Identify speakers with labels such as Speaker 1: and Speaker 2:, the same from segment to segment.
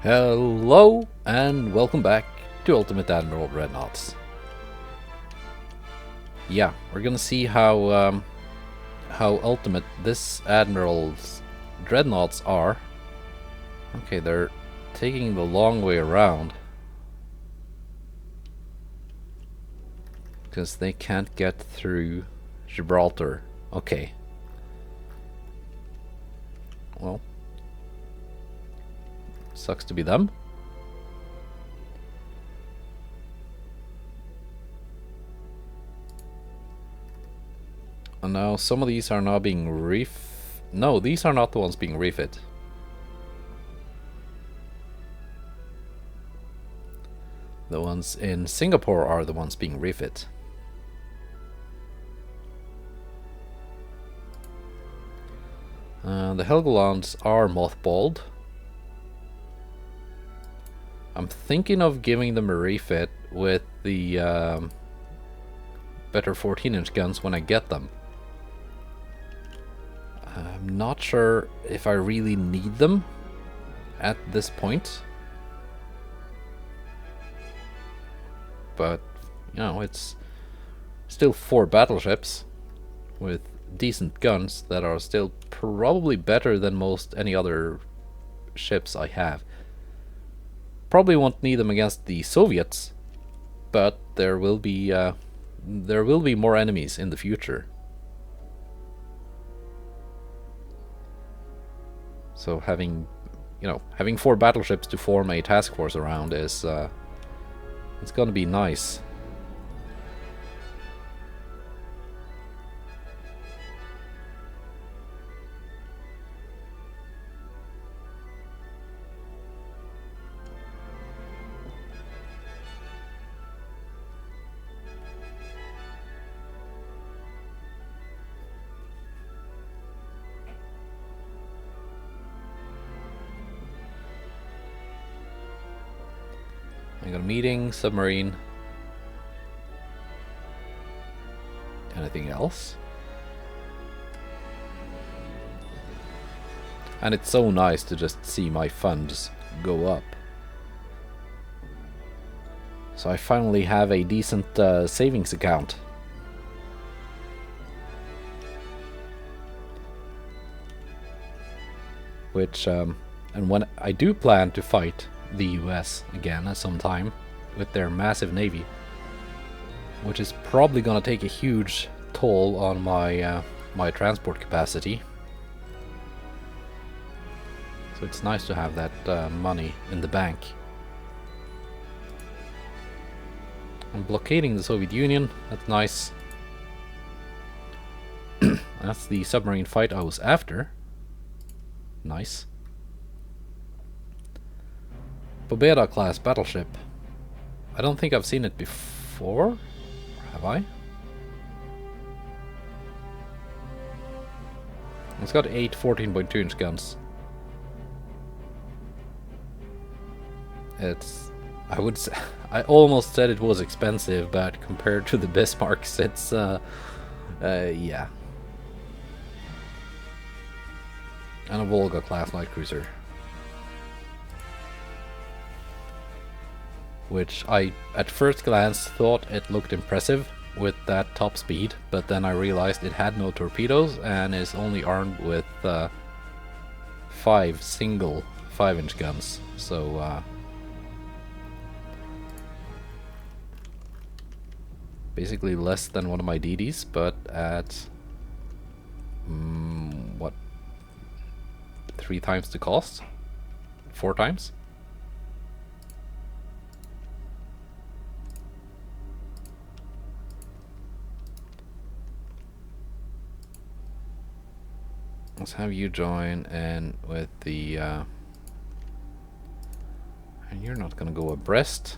Speaker 1: Hello and welcome back to Ultimate Admiral Dreadnoughts. Yeah, we're gonna see how ultimate this Admiral's Dreadnoughts are. Okay, they're taking the long way around because they can't get through Gibraltar. Okay. Well, sucks to be them. And now some of these are now being No, these are not the ones being refit. The ones in Singapore are the ones being refit. The Helgolands are mothballed. I'm thinking of giving them a refit with the better 14-inch guns when I get them. I'm not sure if I really need them at this point. But, you know, it's still 4 battleships with decent guns that are still probably better than most any other ships I have. Probably won't need them against the Soviets, but there will be more enemies in the future. So having 4 battleships to form a task force around is it's gonna be nice. I got a meeting, submarine. Anything else? And it's so nice to just see my funds go up. So I finally have a decent savings account. Which, and when I do plan to fight the US again at some time with their massive navy, which is probably gonna take a huge toll on my my transport capacity. So it's nice to have that money in the bank. I'm blockading the Soviet Union. That's nice. That's the submarine fight I was after. Nice. Torpedo class battleship. I don't think I've seen it before. Have I? It's got 8 14.2-inch guns. I would say, I almost said it was expensive, but compared to the Bismarcks, it's yeah. And a Volga class light cruiser, which I at first glance thought it looked impressive with that top speed, but then I realized it had no torpedoes and is only armed with 5 single 5-inch guns. So basically less than one of my DDs, but at what, 3 times the cost? 4 times? Let's have you join in with the and you're not gonna go abreast.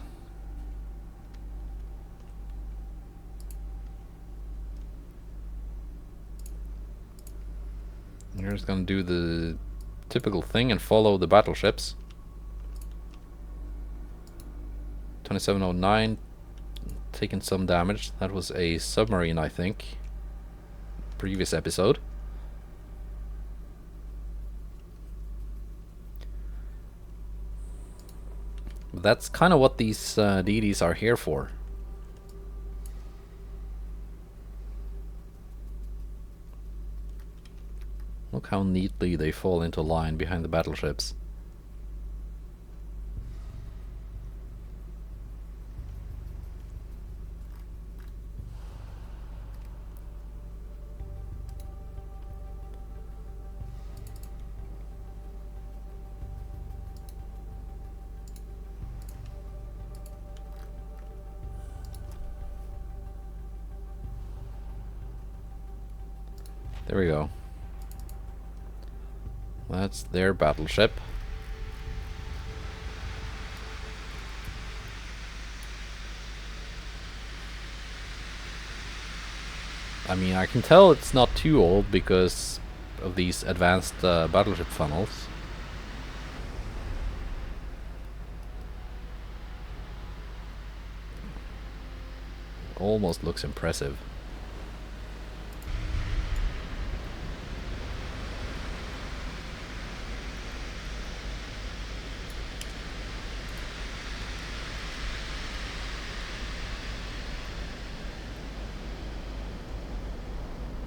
Speaker 1: You're just gonna do the typical thing and follow the battleships. 2709 taking some damage. That was a submarine, I think. Previous episode. That's kind of what these deities are here for. Look how neatly they fall into line behind the battleships. There we go. That's their battleship. I mean, I can tell it's not too old because of these advanced battleship funnels. Almost looks impressive.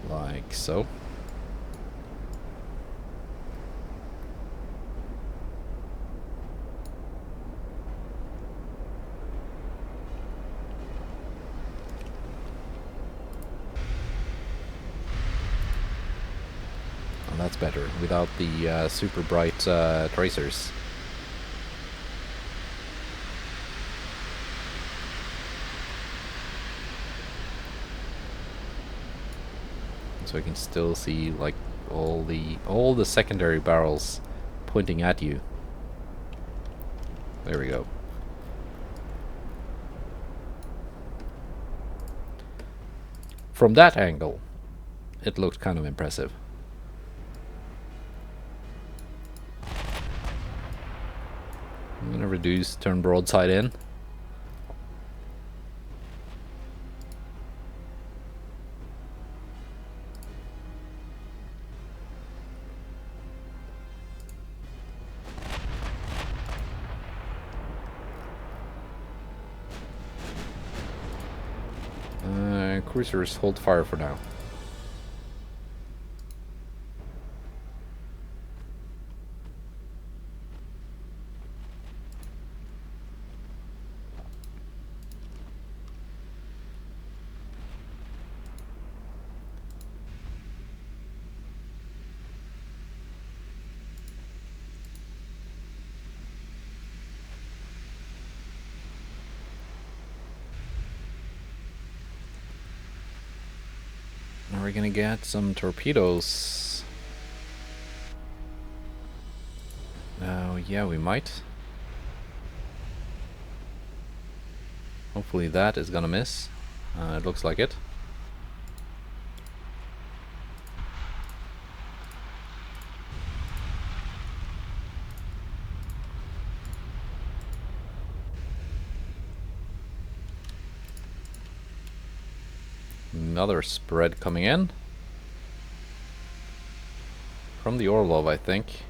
Speaker 1: Like so. Oh, that's better without the super bright tracers. So I can still see like all the secondary barrels pointing at you. There we go. From that angle, it looked kind of impressive. I'm gonna reduce, turn broadside in. Cruisers hold fire for now. Are we gonna get some torpedoes? Yeah, we might. Hopefully that is gonna miss. It looks like it. Another spread coming in. From the Orlov, I think.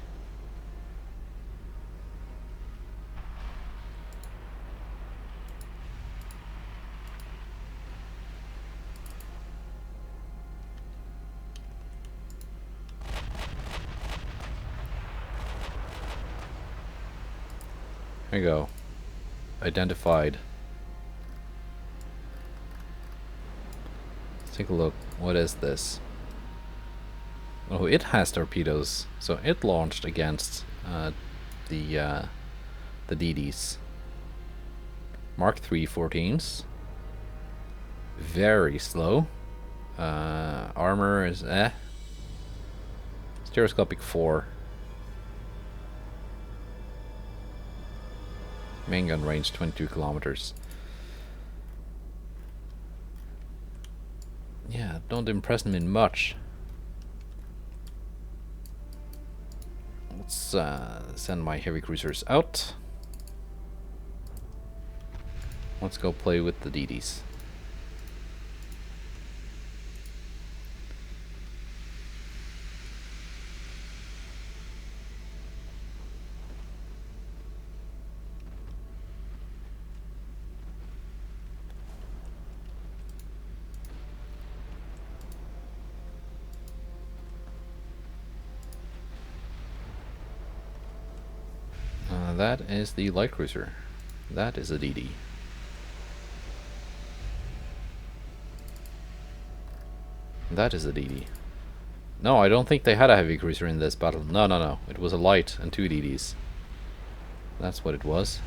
Speaker 1: There you go. Identified. Let's take a look. What is this? Oh, it has torpedoes. So it launched against the DDs. Mark III 14s. Very slow. Armor is Stereoscopic 4. Main gun range 22 kilometers. Yeah, don't impress them in much. Let's send my heavy cruisers out. Let's go play with the DDs. That is the light cruiser. That is a DD. That is a DD. No, I don't think they had a heavy cruiser in this battle. No, no, no. It was a light and 2 DDs. That's what it was.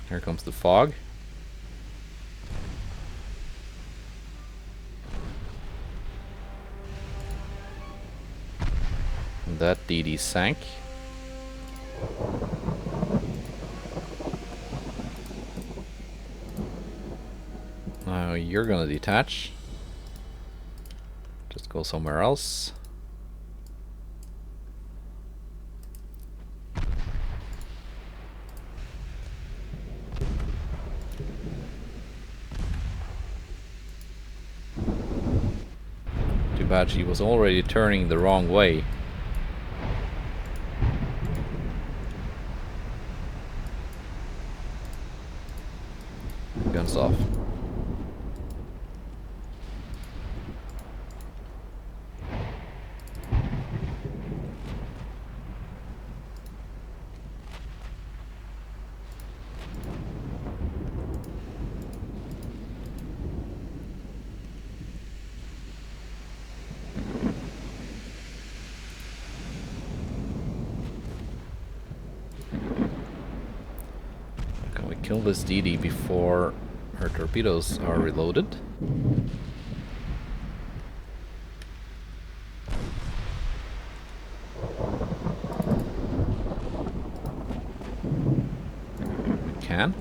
Speaker 1: Here comes the fog. That DD sank. Now you're gonna detach. Just go somewhere else. Too bad she was already turning the wrong way. Guns off. Can we kill this DD before her torpedoes are reloaded? We can.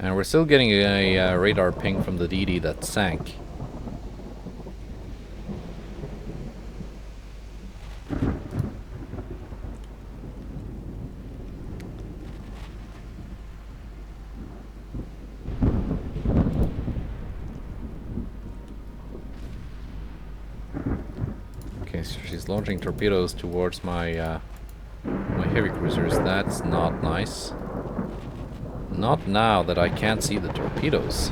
Speaker 1: And we're still getting a radar ping from the DD that sank. Okay, so she's launching torpedoes towards my my heavy cruisers. That's not nice. Not now that I can't see the torpedoes.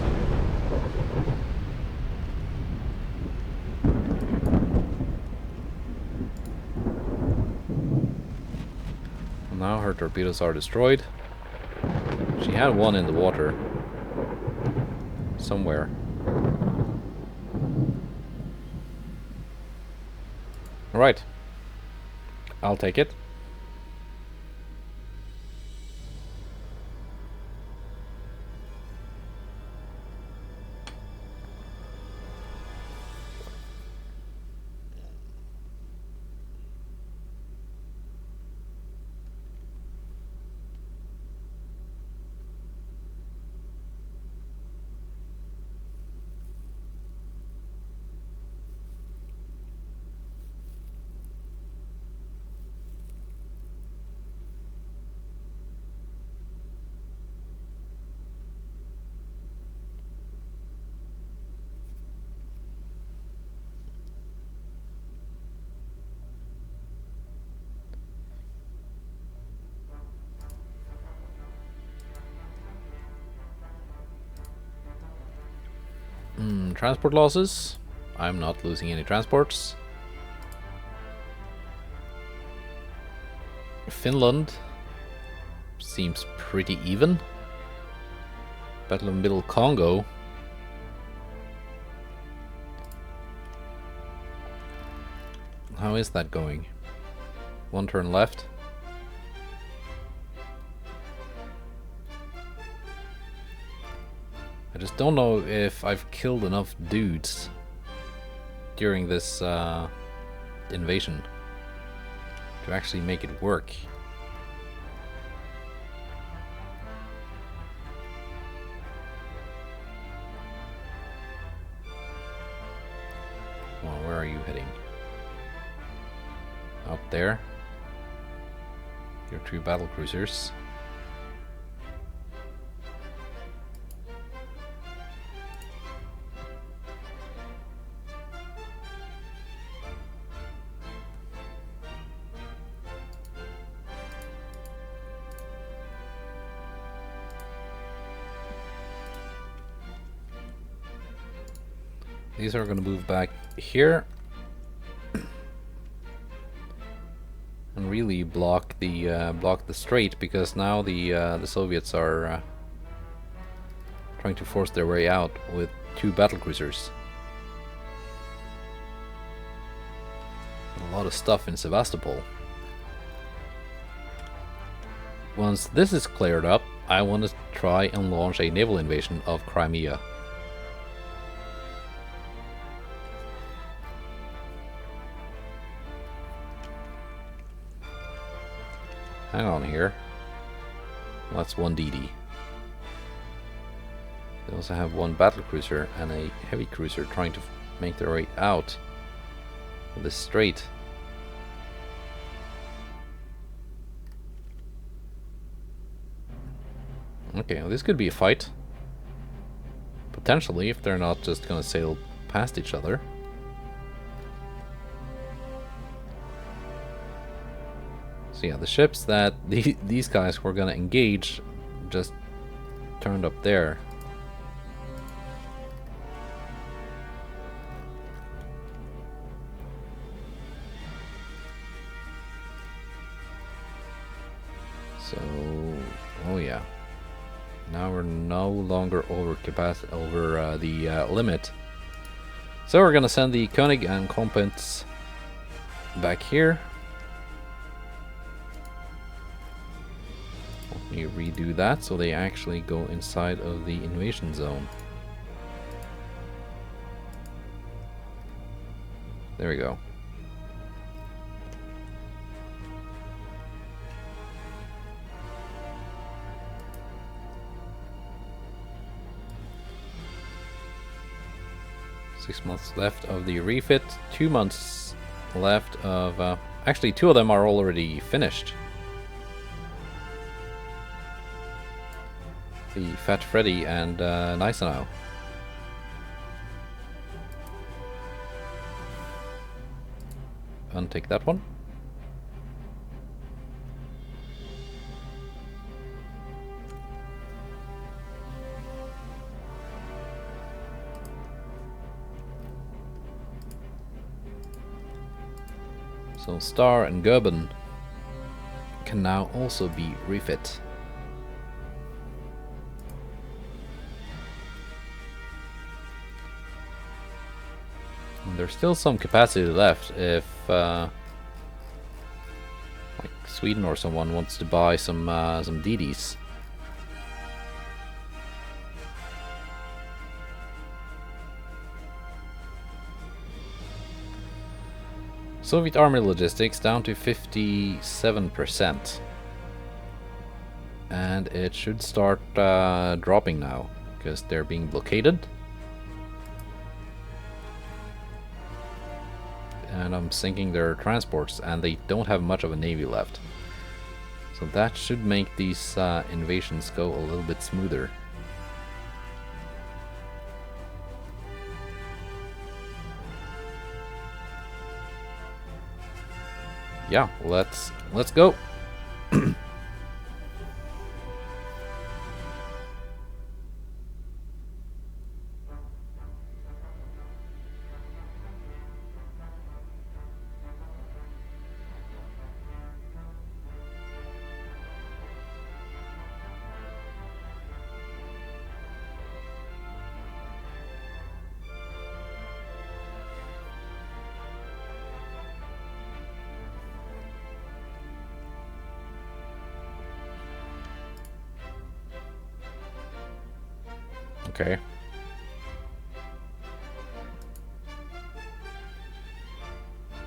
Speaker 1: Now her torpedoes are destroyed. She had one in the water. Somewhere. Alright. I'll take it. Transport losses. I'm not losing any transports. Finland seems pretty even. Battle of Middle Congo. How is that going? One turn left. I just don't know if I've killed enough dudes during this invasion to actually make it work. you heading? Up there. Your 2 battle cruisers. These are going to move back here and really block the strait, because now the Soviets are trying to force their way out with 2 battlecruisers. A lot of stuff in Sevastopol. Once this is cleared up, I want to try and launch a naval invasion of Crimea. Hang on here. That's 1 DD. They also have 1 battlecruiser and a heavy cruiser trying to make their way out of this strait. Okay, well, this could be a fight. Potentially, if they're not just gonna sail past each other. So yeah, the ships that these guys were gonna engage just turned up there. So, oh yeah, now we're no longer over the limit. So we're gonna send the Koenig and Kompens back here. You redo that so they actually go inside of the invasion zone. There we go. Six months left of the refit. 2 months left of... actually, 2 of them are already finished. The Fat Freddy and Gneisenau. Untake that one. So Star and Gerben can now also be refit. There's still some capacity left if like Sweden or someone wants to buy some DDs. Soviet Army logistics down to 57%. And it should start dropping now, because they're being blockaded. And I'm sinking their transports, and they don't have much of a navy left. So that should make these invasions go a little bit smoother. Yeah, let's go. Okay.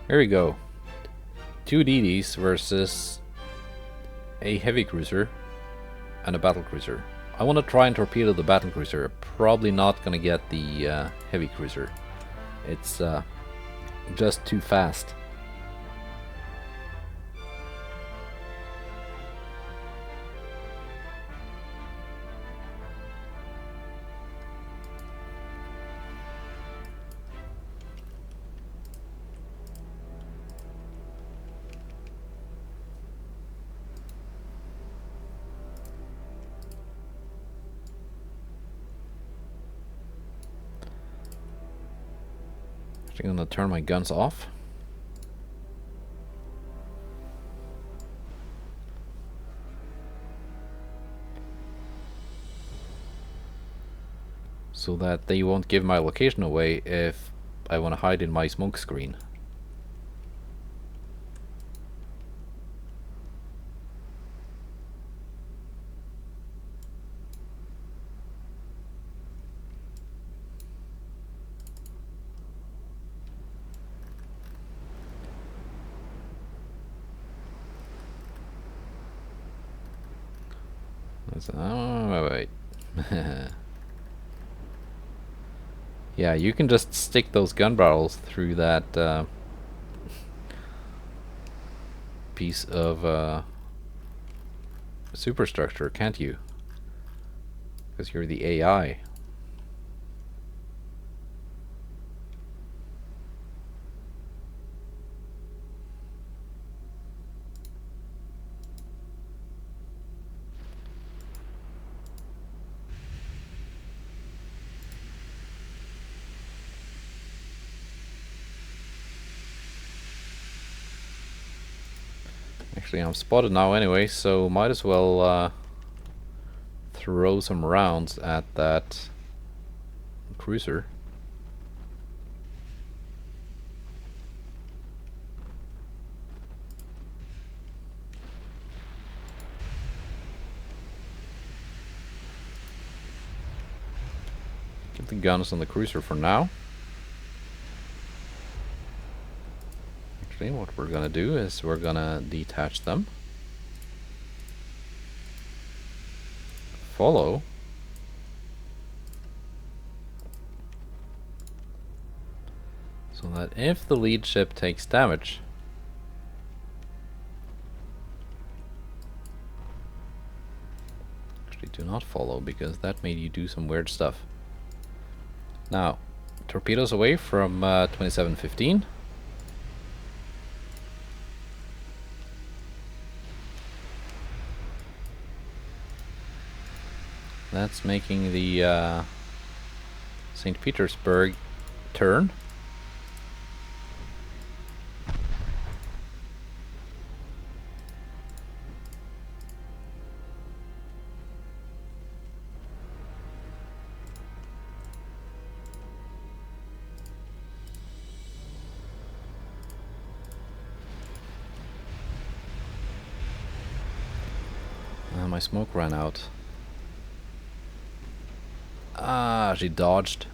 Speaker 1: Here we go. 2 DDs versus a heavy cruiser and a battle cruiser. I want to try and torpedo the battle cruiser. Probably not gonna get the heavy cruiser. It's just too fast. I'm gonna turn my guns off. So that they won't give my location away if I want to hide in my smoke screen. Oh, wait. Yeah, you can just stick those gun barrels through that piece of superstructure, can't you? Because you're the AI. Actually, I'm spotted now anyway, so might as well throw some rounds at that cruiser. Get the guns on the cruiser for now. Actually, what we're gonna do is we're gonna detach them. Follow. So that if the lead ship takes damage, actually do not follow, because that made you do some weird stuff. Now, torpedoes away from 2715. That's making the St. Petersburg turn. My smoke ran out. Ah, she dodged.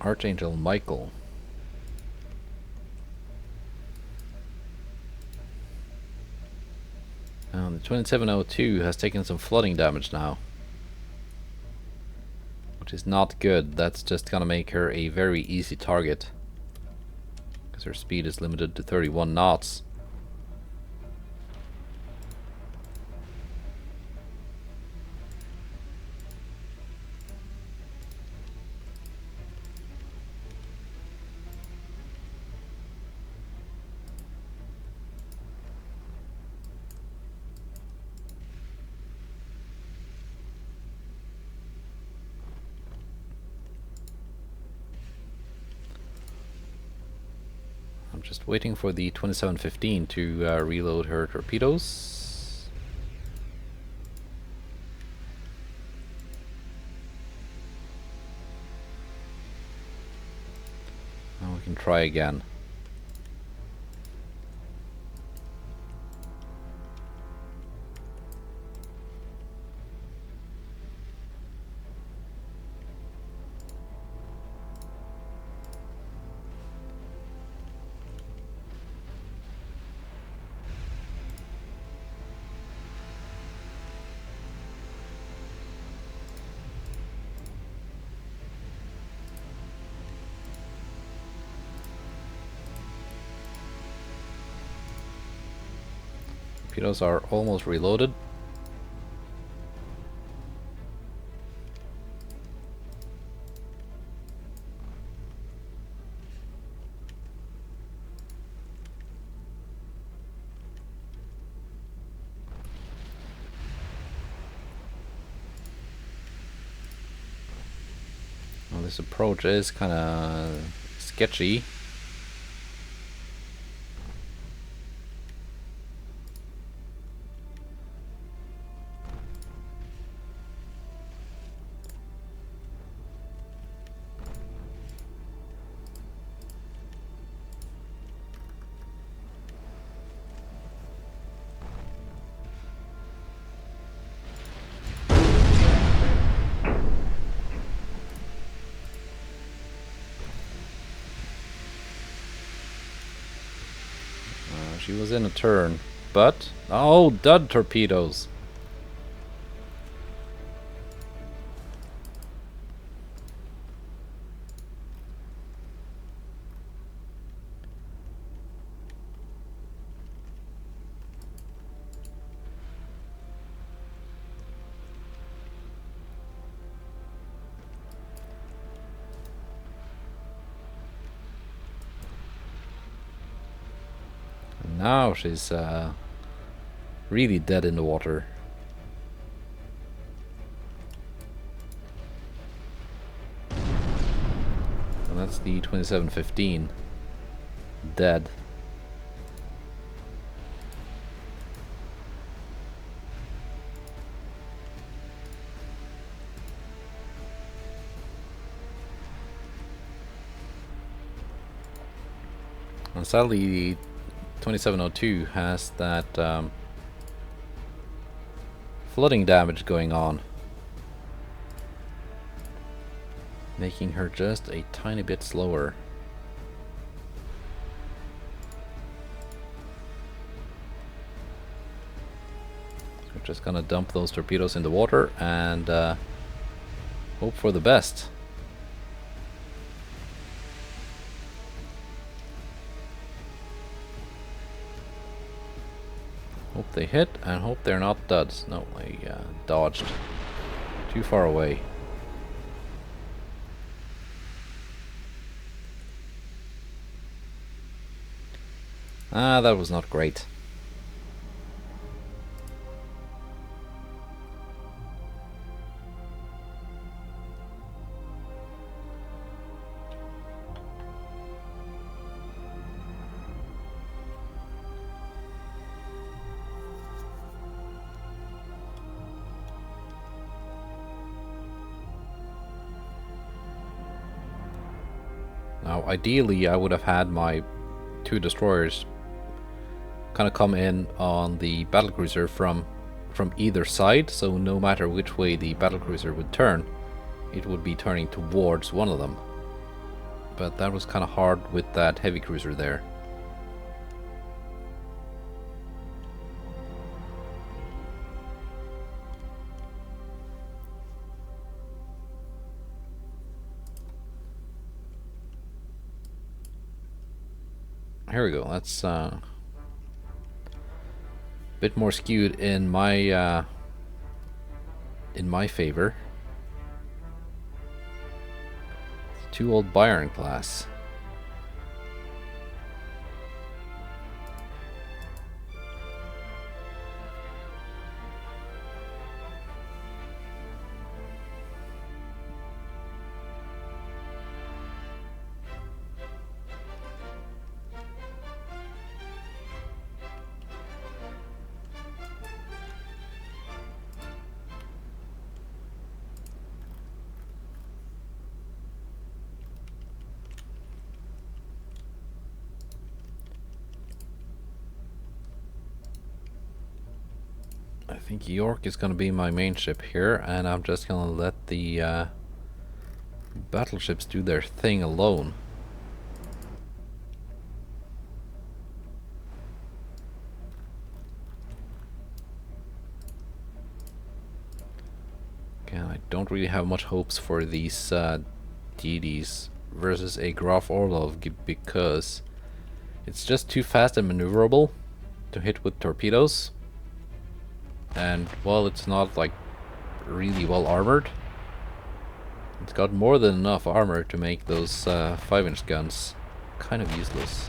Speaker 1: Archangel Michael. The 2702 has taken some flooding damage now, which is not good. That's just gonna make her a very easy target, because her speed is limited to 31 knots. I'm just waiting for the 2715 to reload her torpedoes. Now we can try again. Torpedoes are almost reloaded. Well, this approach is kind of sketchy. She was in a turn, but oh, dud torpedoes. Now she's really dead in the water. And that's the 2715 dead. And sadly, 2702 has that flooding damage going on, making her just a tiny bit slower. So we're just gonna dump those torpedoes in the water and hope for the best. Hope they hit and hope they're not duds. No, I dodged too far away. Ah, that was not great. Now, ideally, I would have had my two destroyers kind of come in on the battlecruiser from either side, so no matter which way the battlecruiser would turn, it would be turning towards one of them. But that was kind of hard with that heavy cruiser there. Here we go. That's bit more skewed in my favor. Two old Byron class. I think York is going to be my main ship here, and I'm just going to let the battleships do their thing alone. Again, I don't really have much hopes for these DDs versus a Graf Orlov because it's just too fast and maneuverable to hit with torpedoes. And while it's not like really well armored, it's got more than enough armor to make those 5-inch guns kind of useless.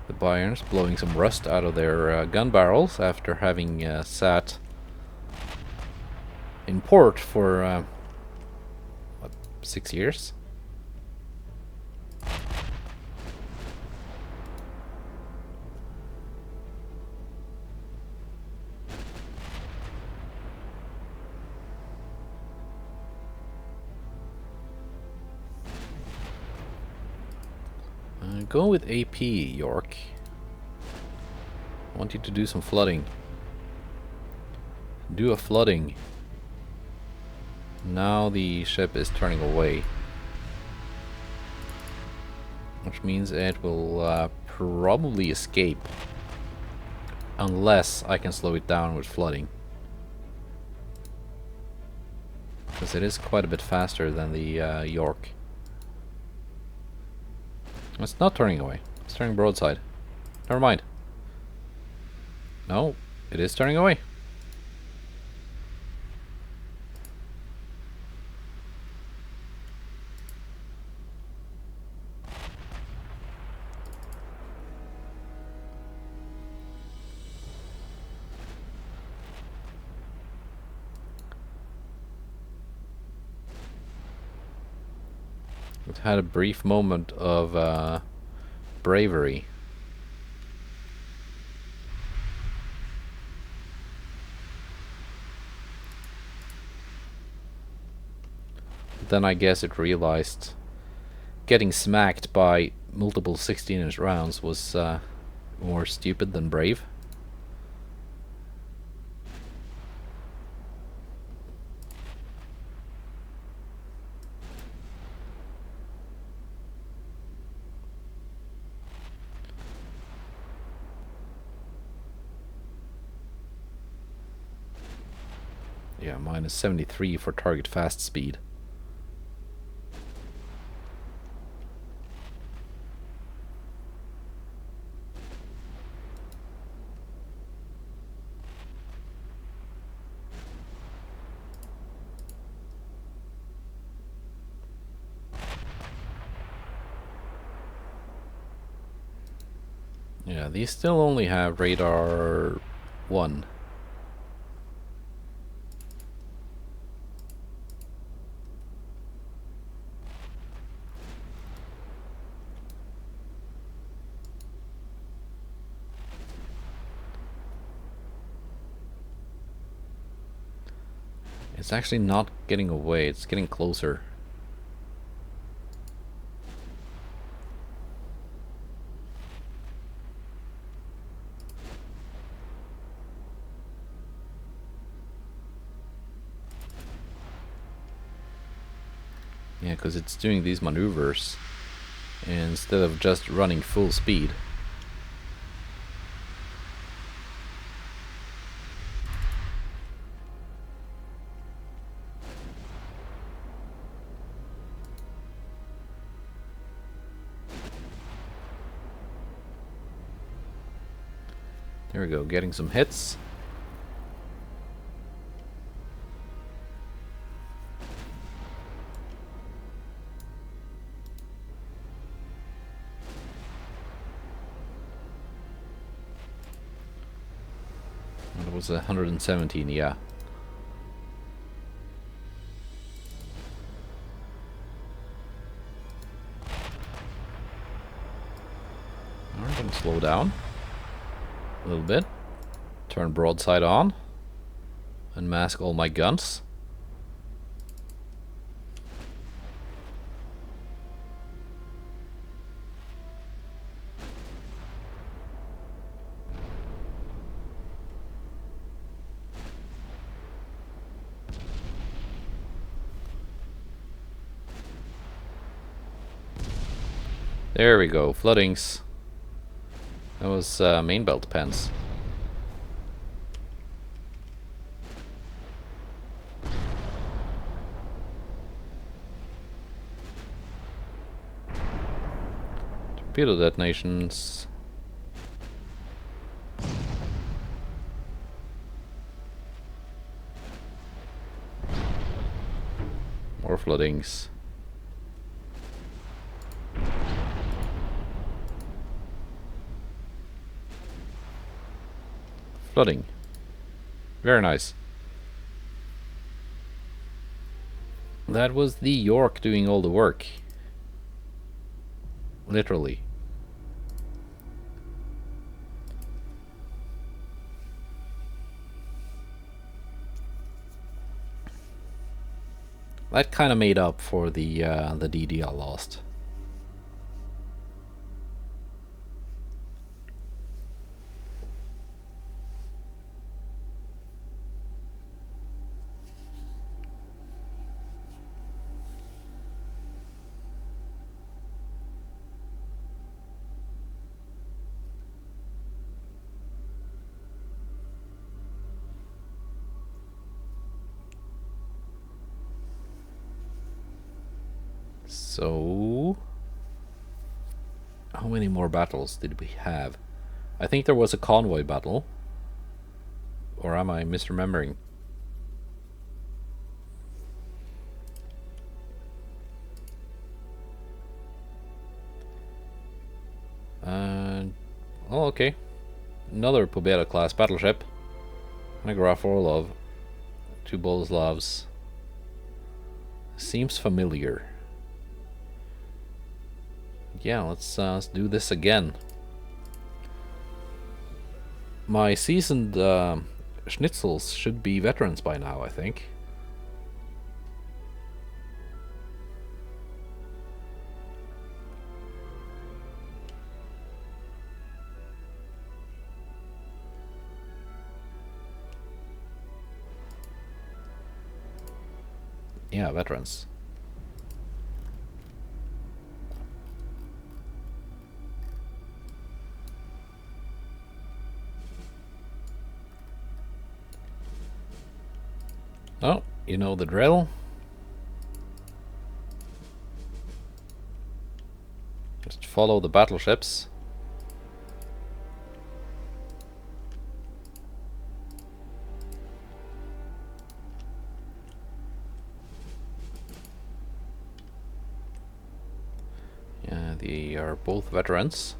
Speaker 1: The Bayerns blowing some rust out of their gun barrels after having sat in port for what, 6 years? Go with AP, York. I want you to do some flooding. Do a flooding. Now the ship is turning away, which means it will probably escape unless I can slow it down with flooding, because it is quite a bit faster than the York. It's not turning away. It's turning broadside. Never mind. No, it is turning away. It had a brief moment of bravery. But then I guess it realized getting smacked by multiple 16-inch rounds was more stupid than brave. Yeah, minus 73 for target fast speed. Yeah, these still only have radar 1. It's actually not getting away, it's getting closer. Yeah, because it's doing these maneuvers instead of just running full speed. There we go, getting some hits. It was 117, yeah. Alright, I'm gonna slow down a little bit. Turn broadside on. And mask all my guns. There we go, floodings. That was main belt pens. torpedo detonations. More floodings. Flooding. Very nice. That was the York doing all the work. Literally. That kind of made up for the DD I lost. So, how many more battles did we have? I think there was a convoy battle. Or am I misremembering? Oh, okay. Another Torpedo class battleship. And a Graf Orlov. 2 Boleslavs. Seems familiar. Yeah, let's do this again. My seasoned schnitzels should be veterans by now, I think. Yeah, veterans. Oh, you know the drill. Just follow the battleships. Yeah, they are both veterans.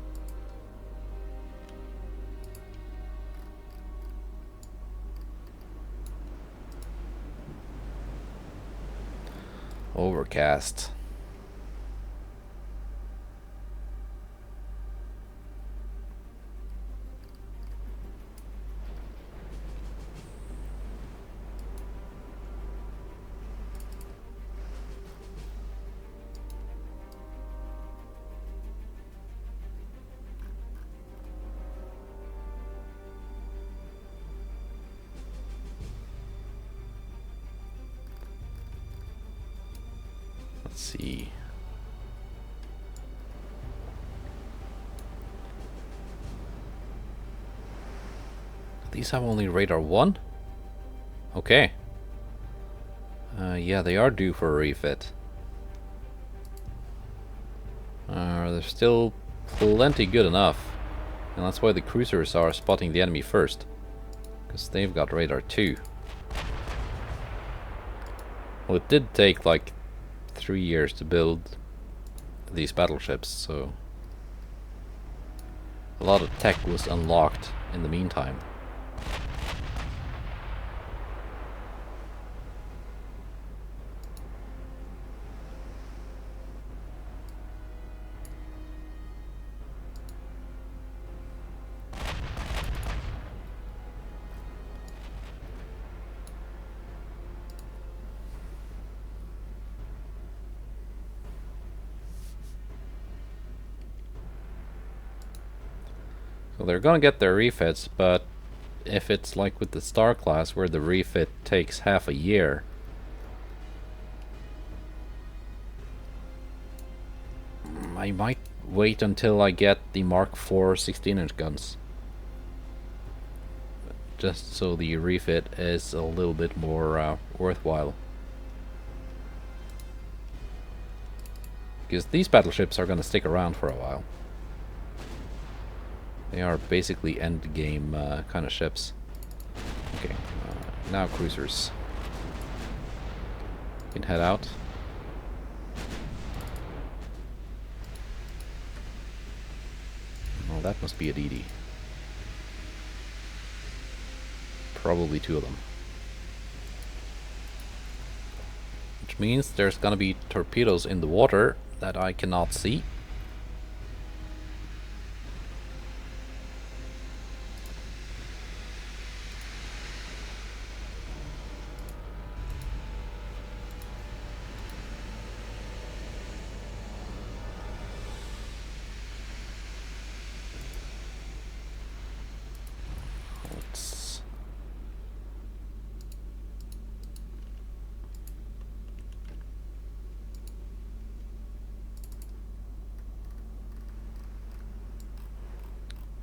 Speaker 1: Overcast. Let's see. These have only radar 1? Okay. Yeah, they are due for a refit. They're still plenty good enough. And that's why the cruisers are spotting the enemy first. Because they've got radar 2. Well, it did take like 3 years to build these battleships, so a lot of tech was unlocked in the meantime. So they're gonna get their refits, but if it's like with the Star class where the refit takes half a year, I might wait until I get the Mark IV 16-inch guns. Just so the refit is a little bit more worthwhile. Because these battleships are gonna stick around for a while. They are basically end game kind of ships. Okay, now cruisers. You can head out. Oh, that must be a DD. Probably two of them. Which means there's gonna be torpedoes in the water that I cannot see.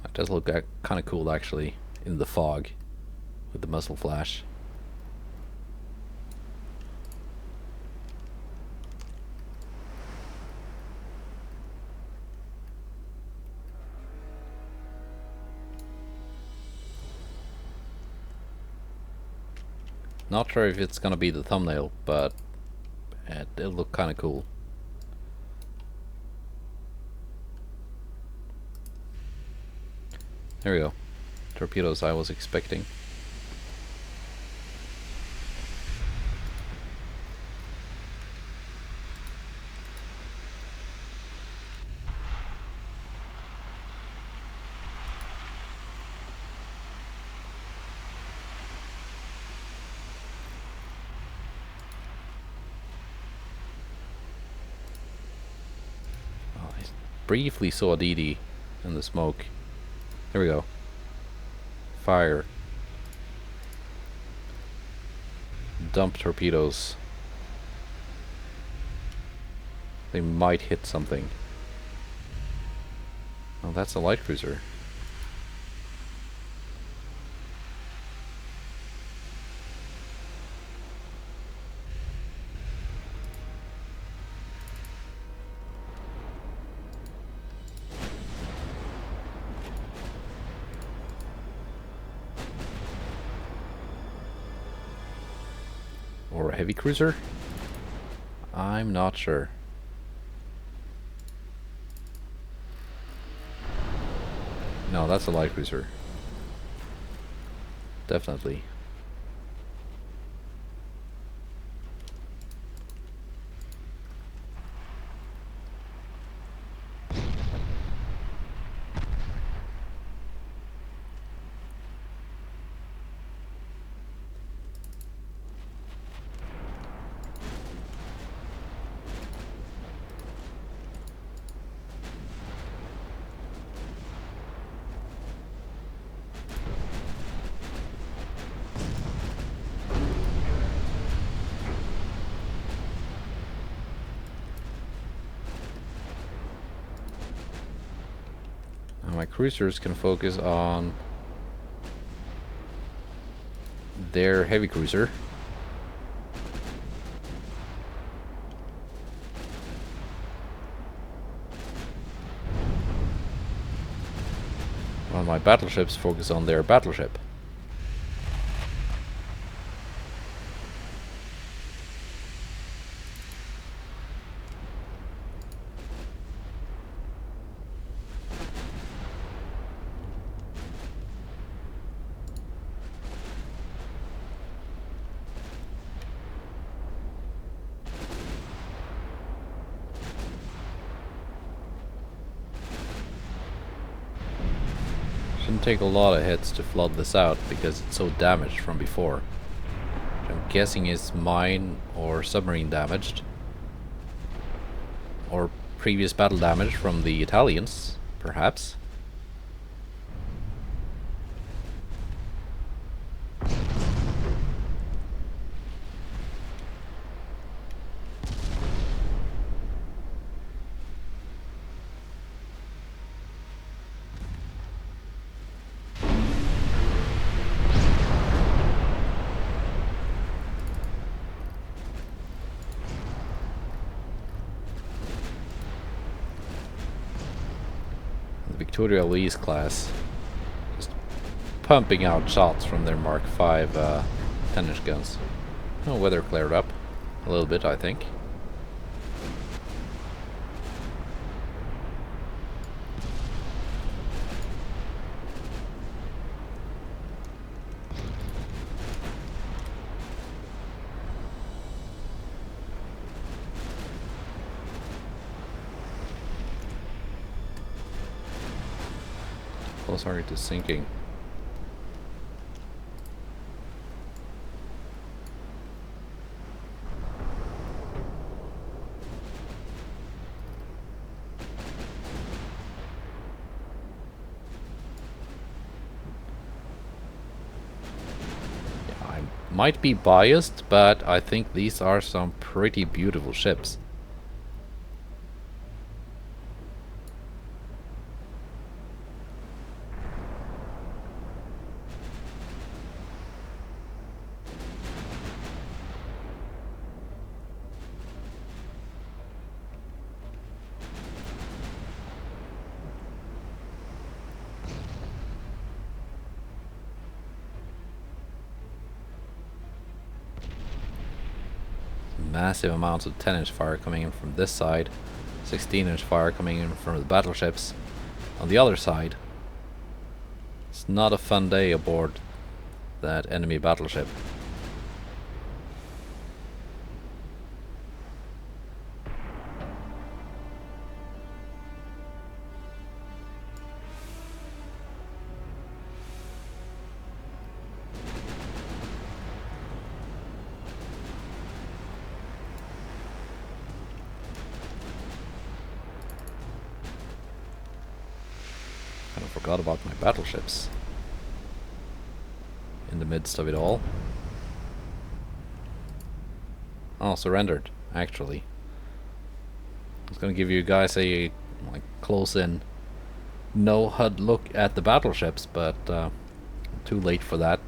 Speaker 1: That does look kind of cool actually in the fog with the muzzle flash. Not sure if it's gonna be the thumbnail, but it'll look kind of cool. There we go. Torpedoes I was expecting. Briefly saw a DD in the smoke. There we go. Fire. Dump torpedoes. They might hit something. Oh, that's a light cruiser. Or a heavy cruiser? I'm not sure. No, that's a light cruiser. Definitely. My cruisers can focus on their heavy cruiser. While my battleships focus on their battleship. Shouldn't take a lot of hits to flood this out because it's so damaged from before. Which I'm guessing is mine or submarine damaged. Or previous battle damage from the Italians, perhaps. Victoria Lee's class pumping out shots from their Mark 5 10-inch guns. Oh, weather cleared up a little bit, I think. Sorry to sinking. Yeah, I might be biased, but I think these are some pretty beautiful ships. Massive amounts of 10-inch fire coming in from this side, 16-inch fire coming in from the battleships. On the other side, it's not a fun day aboard that enemy battleship. Kind of forgot about my battleships in the midst of it all. Oh, surrendered, actually. I was gonna give you guys a close-in, no HUD look at the battleships, but too late for that.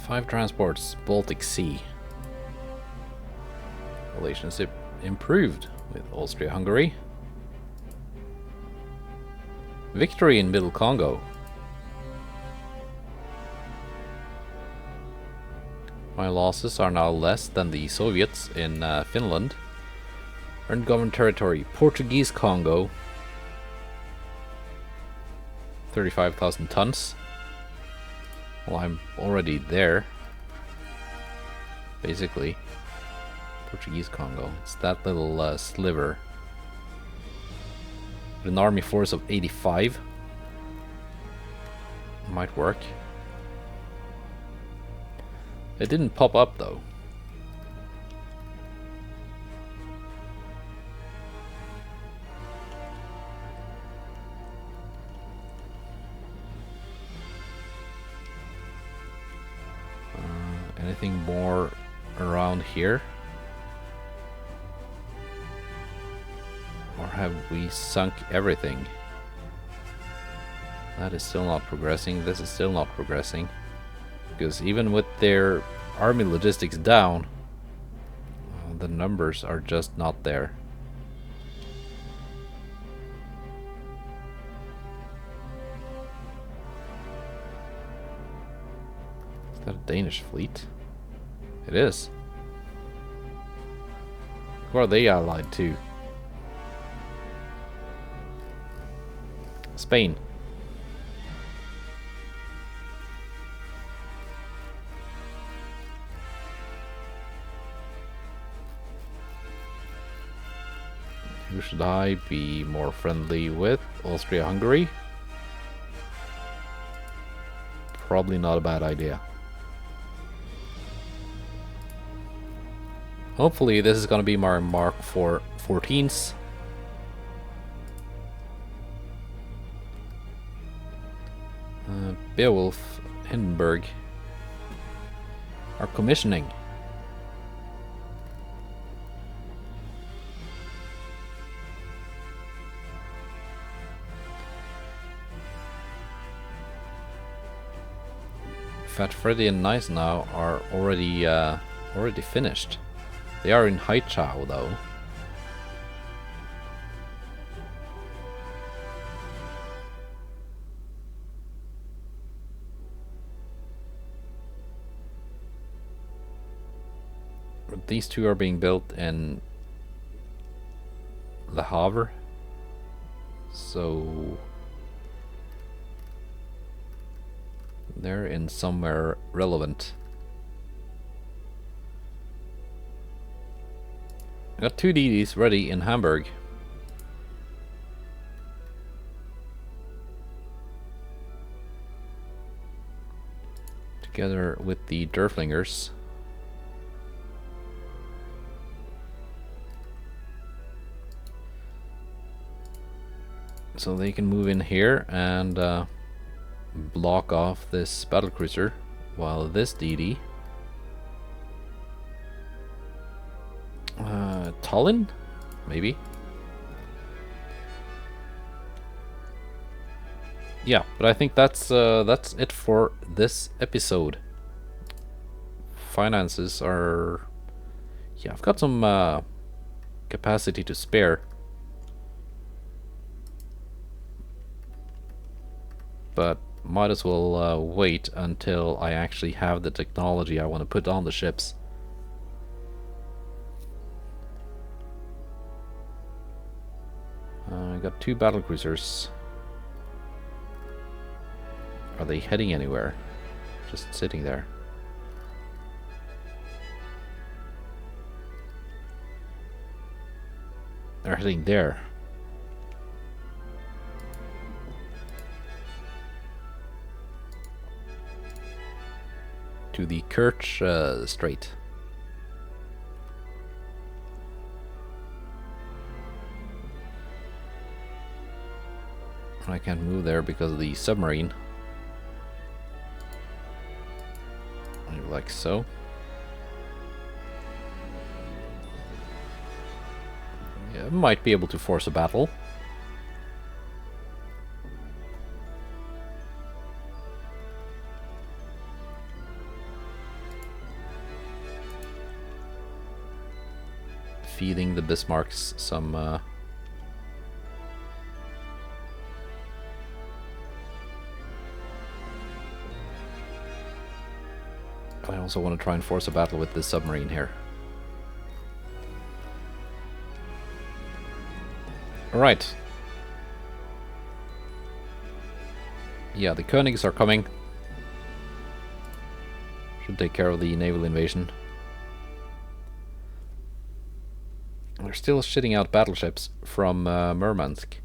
Speaker 1: Five transports, Baltic Sea. Relationship improved with Austria-Hungary. Victory in Middle Congo. My losses are now less than the Soviets in Finland. Earned government territory, Portuguese Congo. 35,000 tons. Well, I'm already there. Basically. Portuguese Congo. It's that little sliver. With an army force of 85. Might work. It didn't pop up though. Anything more around here? Or have we sunk everything? That is still not progressing. This is still not progressing. Because even with their army logistics down, the numbers are just not there. Is that a Danish fleet? It is. Who are they allied to? Spain. Who should I be more friendly with? Austria-Hungary? Probably not a bad idea. Hopefully this is going to be my Mark 4 14s. Beowulf, Hindenburg are commissioning. Fat Freddy and Nice now are already finished. They are in Haichao though. But these two are being built in Le Havre, so they're in somewhere relevant. I got 2 DDs ready in Hamburg. Together with the Derflingers. So they can move in here and block off this battlecruiser, while this DD Tallinn, maybe. Yeah, but I think that's it for this episode. Finances are, yeah, I've got some capacity to spare, but might as well wait until I actually have the technology I want to put on the ships. I got 2 battlecruisers. Are they heading anywhere? Just sitting there. They're heading there. To the Kerch Strait. I can't move there because of the submarine. Like so. Yeah, might be able to force a battle. Feeding the Bismarcks some I also want to try and force a battle with this submarine here. Alright. Yeah, the Königs are coming. Should take care of the naval invasion. They're still shitting out battleships from Murmansk.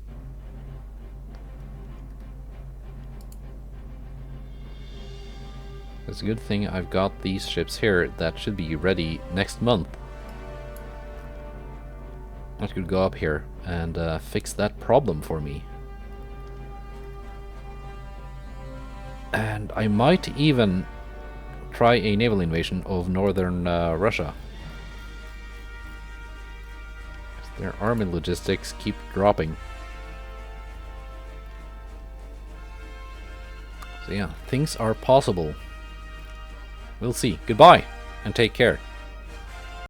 Speaker 1: It's a good thing I've got these ships here that should be ready next month. I could go up here and fix that problem for me. And I might even try a naval invasion of northern Russia. Their army logistics keep dropping. So yeah, things are possible. We'll see. Goodbye, and take care.